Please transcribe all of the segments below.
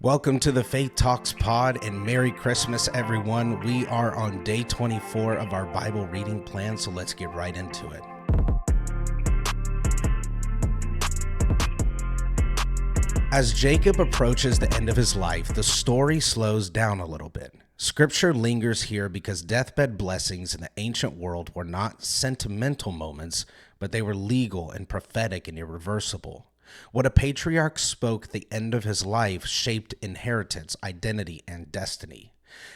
Welcome to the Faith Talks Pod and Merry Christmas, everyone. We are on day 24 of our Bible reading plan, so let's get right into it. As Jacob approaches the end of his life, the story slows down a little bit. Scripture lingers here because deathbed blessings in the ancient world were not sentimental moments, but they were legal and prophetic and irreversible. What a patriarch spoke at the end of his life shaped inheritance, identity, and destiny.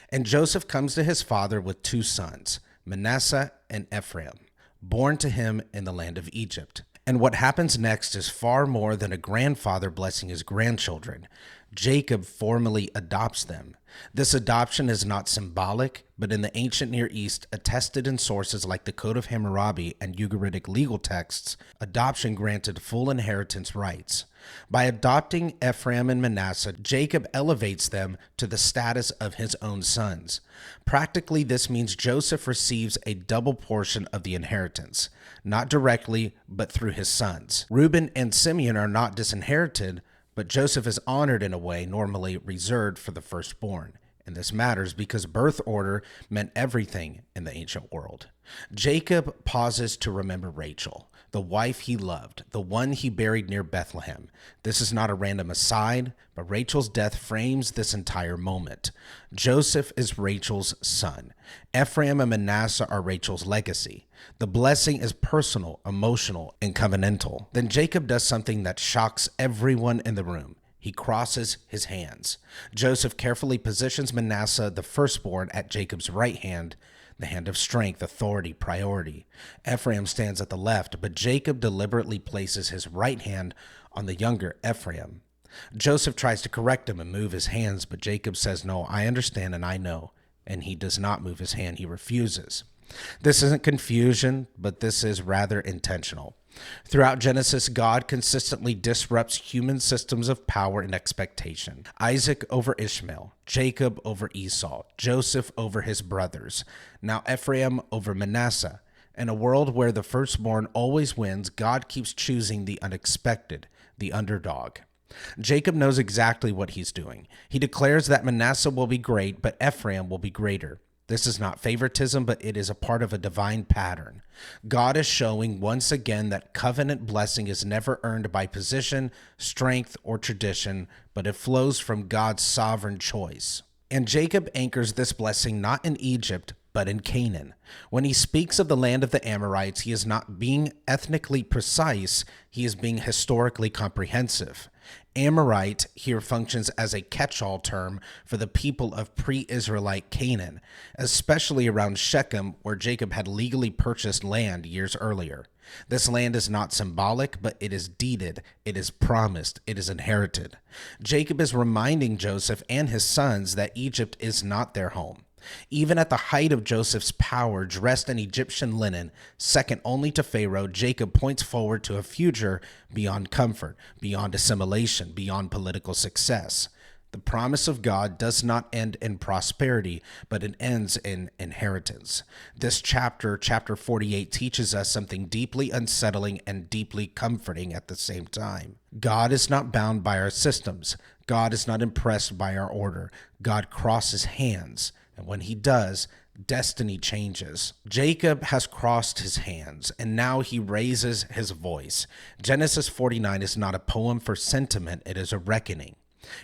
And Joseph comes to his father with two sons, Manasseh and Ephraim, born to him in the land of Egypt. And what happens next is far more than a grandfather blessing his grandchildren. Jacob formally adopts them. This adoption is not symbolic, but in the ancient Near East, attested in sources like the Code of Hammurabi and Ugaritic legal texts, adoption granted full inheritance rights. By adopting Ephraim and Manasseh, Jacob elevates them to the status of his own sons. Practically, this means Joseph receives a double portion of the inheritance, not directly, but through his sons. Reuben and Simeon are not disinherited, but Joseph is honored in a way normally reserved for the firstborn. And this matters because birth order meant everything in the ancient world. Jacob pauses to remember Rachel, the wife he loved, the one he buried near Bethlehem. This is not a random aside, but Rachel's death frames this entire moment. Joseph is Rachel's son. Ephraim and Manasseh are Rachel's legacy. The blessing is personal, emotional, and covenantal. Then Jacob does something that shocks everyone in the room. He crosses his hands. Joseph carefully positions Manasseh, the firstborn, at Jacob's right hand, the hand of strength, authority, priority. Ephraim stands at the left, but Jacob deliberately places his right hand on the younger Ephraim. Joseph tries to correct him and move his hands, but Jacob says, "No, I understand and I know." And he does not move his hand. He refuses. This isn't confusion, but this is rather intentional. Throughout Genesis, God consistently disrupts human systems of power and expectation. Isaac over Ishmael, Jacob over Esau, Joseph over his brothers, now Ephraim over Manasseh. In a world where the firstborn always wins, God keeps choosing the unexpected, the underdog. Jacob knows exactly what he's doing. He declares that Manasseh will be great, but Ephraim will be greater. This is not favoritism, but it is a part of a divine pattern. God is showing once again that covenant blessing is never earned by position, strength, or tradition, but it flows from God's sovereign choice. And Jacob anchors this blessing not in Egypt, but in Canaan. When he speaks of the land of the Amorites, he is not being ethnically precise, he is being historically comprehensive. Amorite here functions as a catch-all term for the people of pre-Israelite Canaan, especially around Shechem, where Jacob had legally purchased land years earlier. This land is not symbolic, but it is deeded, it is promised, it is inherited. Jacob is reminding Joseph and his sons that Egypt is not their home. Even at the height of Joseph's power, dressed in Egyptian linen, second only to Pharaoh, Jacob points forward to a future beyond comfort, beyond assimilation, beyond political success. The promise of God does not end in prosperity, but it ends in inheritance. This chapter 48, teaches us something deeply unsettling and deeply comforting at the same time. God is not bound by our systems. God is not impressed by our order. God crosses hands. And when he does, destiny changes. Jacob has crossed his hands, and now he raises his voice. Genesis 49 is not a poem for sentiment, it is a reckoning.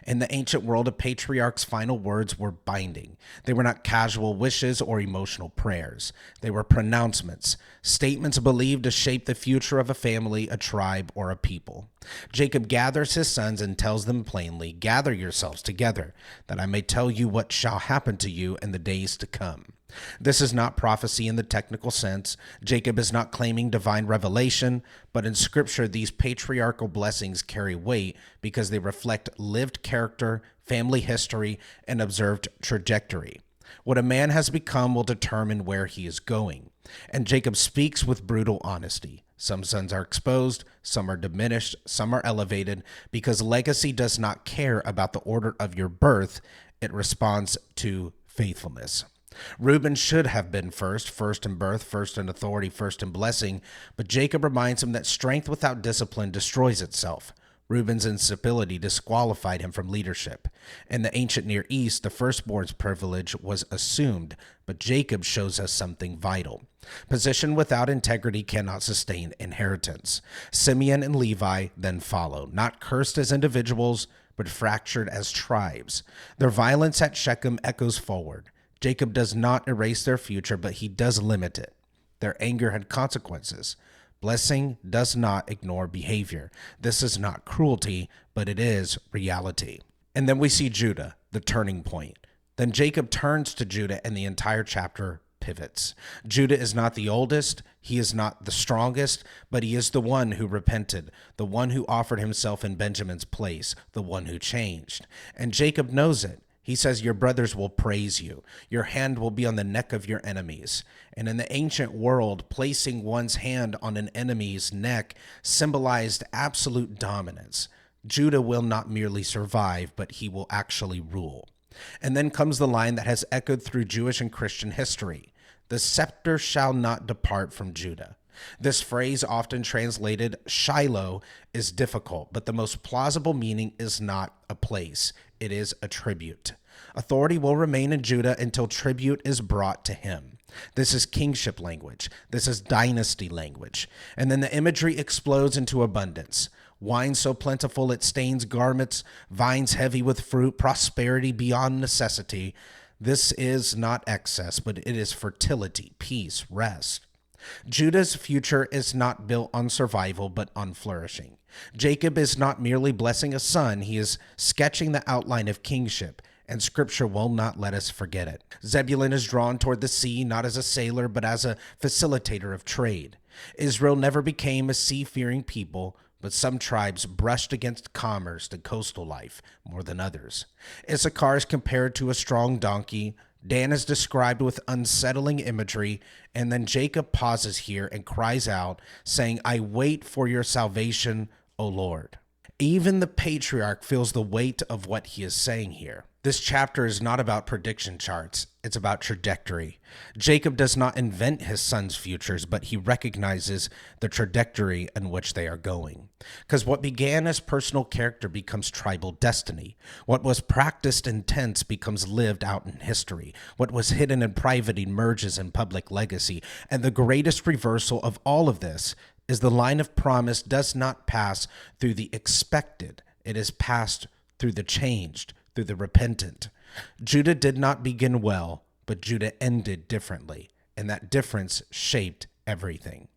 In the ancient world, a patriarch's final words were binding. They were not casual wishes or emotional prayers. They were pronouncements, statements believed to shape the future of a family, a tribe, or a people. Jacob gathers his sons and tells them plainly, "Gather yourselves together, that I may tell you what shall happen to you in the days to come." This is not prophecy in the technical sense. Jacob is not claiming divine revelation, but in Scripture, these patriarchal blessings carry weight because they reflect lived character, family history, and observed trajectory. What a man has become will determine where he is going. And Jacob speaks with brutal honesty. Some sons are exposed, some are diminished, some are elevated, because legacy does not care about the order of your birth. It responds to faithfulness. Reuben should have been first in birth, first in authority, first in blessing, but Jacob reminds him that strength without discipline destroys itself. Reuben's instability disqualified him from leadership. In the ancient Near East, the firstborn's privilege was assumed, but Jacob shows us something vital. Position without integrity cannot sustain inheritance. Simeon and Levi then follow, not cursed as individuals, but fractured as tribes. Their violence at Shechem echoes forward. Jacob does not erase their future, but he does limit it. Their anger had consequences. Blessing does not ignore behavior. This is not cruelty, but it is reality. And then we see Judah, the turning point. Then Jacob turns to Judah, and the entire chapter pivots. Judah is not the oldest, he is not the strongest, but he is the one who repented, the one who offered himself in Benjamin's place, the one who changed. And Jacob knows it. He says, your brothers will praise you. Your hand will be on the neck of your enemies. And in the ancient world, placing one's hand on an enemy's neck symbolized absolute dominance. Judah will not merely survive, but he will actually rule. And then comes the line that has echoed through Jewish and Christian history. The scepter shall not depart from Judah. This phrase, often translated Shiloh, is difficult, but the most plausible meaning is not a place. It is a tribute. Authority will remain in Judah until tribute is brought to him. This is kingship language. This is dynasty language. And then the imagery explodes into abundance. Wine so plentiful it stains garments, vines heavy with fruit, prosperity beyond necessity. This is not excess, but it is fertility, peace, rest. Judah's future is not built on survival, but on flourishing. Jacob is not merely blessing a son, he is sketching the outline of kingship, and Scripture will not let us forget it. Zebulun is drawn toward the sea, not as a sailor, but as a facilitator of trade. Israel never became a sea-fearing people, but some tribes brushed against commerce and coastal life more than others. Issachar is compared to a strong donkey. Dan is described with unsettling imagery, and then Jacob pauses here and cries out, saying, I wait for your salvation, O Lord. Even the patriarch feels the weight of what he is saying here. This chapter is not about prediction charts, it's about trajectory. Jacob does not invent his son's futures, but he recognizes the trajectory in which they are going. Because what began as personal character becomes tribal destiny. What was practiced in tents becomes lived out in history. What was hidden in private emerges in public legacy. And the greatest reversal of all of this is the line of promise does not pass through the expected. It is passed through the changed, through the repentant. Judah did not begin well, but Judah ended differently, and that difference shaped everything.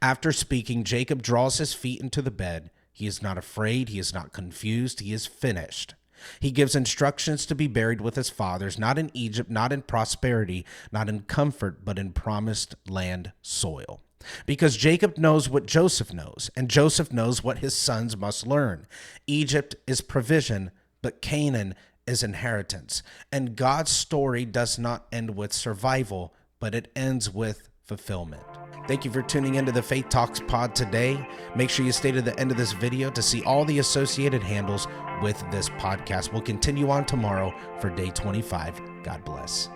After speaking, Jacob draws his feet into the bed. He is not afraid, he is not confused, he is finished. He gives instructions to be buried with his fathers, not in Egypt, not in prosperity, not in comfort, but in promised land soil. Because Jacob knows what Joseph knows, and Joseph knows what his sons must learn. Egypt is provision, but Canaan is inheritance. And God's story does not end with survival, but it ends with fulfillment. Thank you for tuning into the Faith Talks pod today. Make sure you stay to the end of this video to see all the associated handles with this podcast. We'll continue on tomorrow for day 25. God bless.